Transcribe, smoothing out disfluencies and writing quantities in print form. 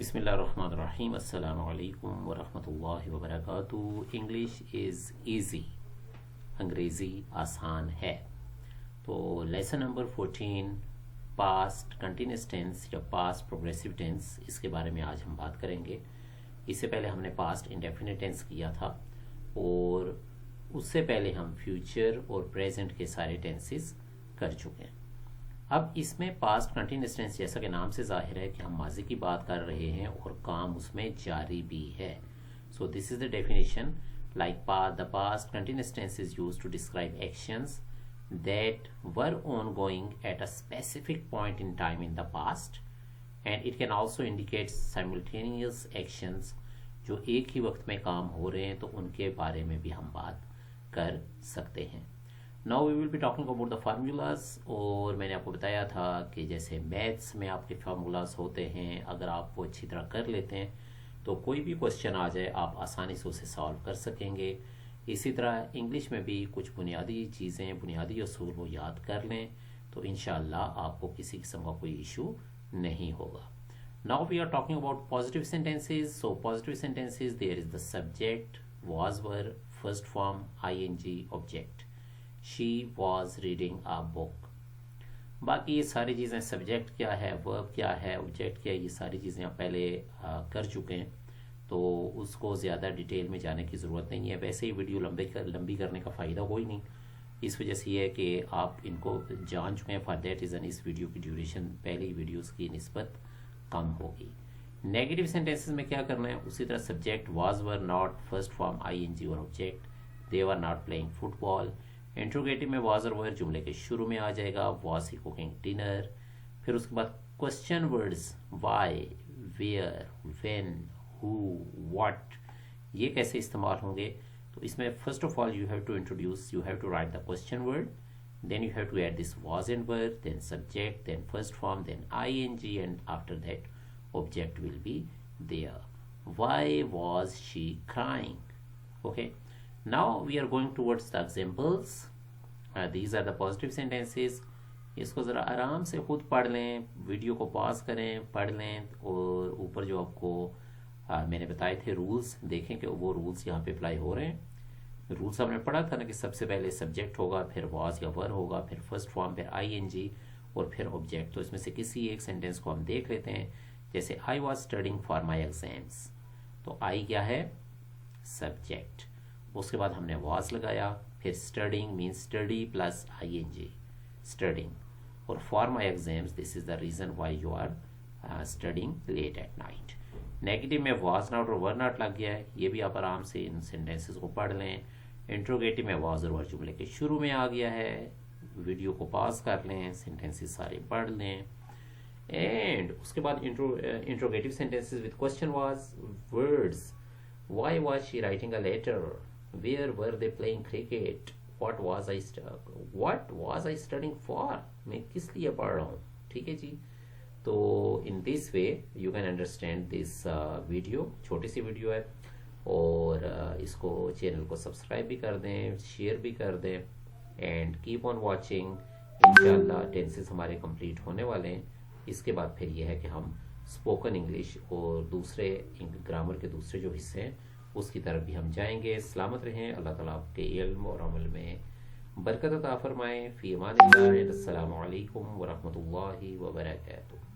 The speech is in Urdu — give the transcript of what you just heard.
بسم اللہ الرحمن الرحیم. السلام علیکم ورحمۃ اللہ وبرکاتہ. انگلش از ایزی، انگریزی آسان ہے. تو lesson number 14 past continuous tense یا پاسٹ پروگریسو ٹینس، اس کے بارے میں آج ہم بات کریں گے. اس سے پہلے ہم نے پاسٹ انڈیفینٹ ٹینس کیا تھا، اور اس سے پہلے ہم فیوچر اور پریزنٹ کے سارے ٹینسز کر چکے ہیں. اب اس میں پاسٹ کنٹینیوس ٹینس جیسا کہ نام سے ظاہر ہے کہ ہم ماضی کی بات کر رہے ہیں اور کام اس میں جاری بھی ہے. So this is the definition. Like the past continuous tense is used to describe actions that were ongoing at a specific point in time in the past, and it can also indicate simultaneous actions جو ایک ہی وقت میں کام ہو رہے ہیں، تو ان کے بارے میں بھی ہم بات کر سکتے ہیں. Now we will be talking about the formulas. اور میں نے آپ کو بتایا تھا کہ جیسے میتھس میں آپ کے فارمولاز ہوتے ہیں، اگر آپ وہ اچھی طرح کر لیتے ہیں تو کوئی بھی کوشچن آ جائے آپ آسانی سے اسے سالو کر سکیں گے. اسی طرح انگلش میں بھی کچھ بنیادی چیزیں، بنیادی اصول وہ یاد کر لیں تو انشاءاللہ آپ کو کسی قسم کا کوئی ایشو نہیں ہوگا. Now we are talking about positive sentences. So positive sentences, there is the subject, was, were, first form, ing, object. She was reading a book. باقی یہ ساری چیزیں، سبجیکٹ کیا ہے، ورب کیا ہے، آبجیکٹ کیا ہے، یہ ساری چیزیں آپ پہلے کر چکے ہیں، تو اس کو زیادہ ڈیٹیل میں جانے کی ضرورت نہیں ہے. ویسے ہی ویڈیو لمبی کرنے کا فائدہ کوئی نہیں، اس وجہ سے یہ ہے کہ آپ ان کو جان چکے ہیں. فار دیٹ ریزن اس ویڈیو کی ڈیوریشن پہلی ویڈیوز کی نسبت کم ہوگی. نیگیٹو سینٹینسز میں کیا کرنا ہے، اسی طرح subject was were not, first form ing اور object. They were not playing football. Interrogative میں واز اور ور جملے کے شروع میں آ جائے گا. Was he cooking dinner. پھر اس کے بعد question words why, where, when, who, what, یہ کیسے استعمال ہوں گے. تو اس میں first of all you have to introduce, you have to write the question word, then you have to add this was and were, then subject, then first form, then ing, and after that object will be there. Why was she crying? Okay. Now we are going towards the examples. These are the positive sentences. اس کو ذرا آرام سے خود پڑھ لیں، ویڈیو کو پاز کریں، پڑھ لیں، اور اوپر جو آپ کو میں نے بتائے تھے رولز، دیکھیں کہ وہ رولز یہاں پہ اپلائی ہو رہے ہیں. رولز ہم نے پڑھا تھا نا کہ سب سے پہلے سبجیکٹ ہوگا، پھر واز یا ور ہوگا، پھر فرسٹ فارم، پھر ing اور پھر آبجیکٹ. تو اس میں سے کسی ایک سینٹینس کو ہم دیکھ لیتے ہیں. جیسے I was studying for my exams. تو I کیا ہے، سبجیکٹ. اس کے بعد ہم نے was لگایا، پھر studying means study plus ing، studying. اور for my exams, this is the reason why you are studying late at night. Negative میں was not اور were not لگ گیا ہے، یہ بھی آپ آرام سے ان سینٹینسز کو پڑھ لیں. انٹروگیٹو میں was اور were جملے کے شروع میں آ گیا ہے، ویڈیو کو پاز کر لیں، سینٹینسز سارے پڑھ لیں. اینڈ اس کے بعد interrogative sentences with question was words. Why was she writing a letter, where were they playing cricket, what was I studying for, میں کس لیے پڑھ رہا ہوں. ٹھیک ہے جی. تو in this way you can understand this video. چھوٹی سی ویڈیو ہے، اور اس کو چینل کو سبسکرائب بھی کر دیں، شیئر بھی کر دیں، اینڈ کیپ آن واچنگ. انشاءاللہ ٹینسز ہمارے کمپلیٹ ہونے والے ہیں. اس کے بعد پھر یہ ہے کہ ہم اسپوکن انگلش اور دوسرے گرامر کے دوسرے جو حصے ہیں اس کی طرف بھی ہم جائیں گے. سلامت رہیں، اللہ تعالیٰ آپ کے علم اور عمل میں برکت عطا فرمائے. فی امان اللہ. السلام علیکم ورحمۃ اللہ وبرکاتہ.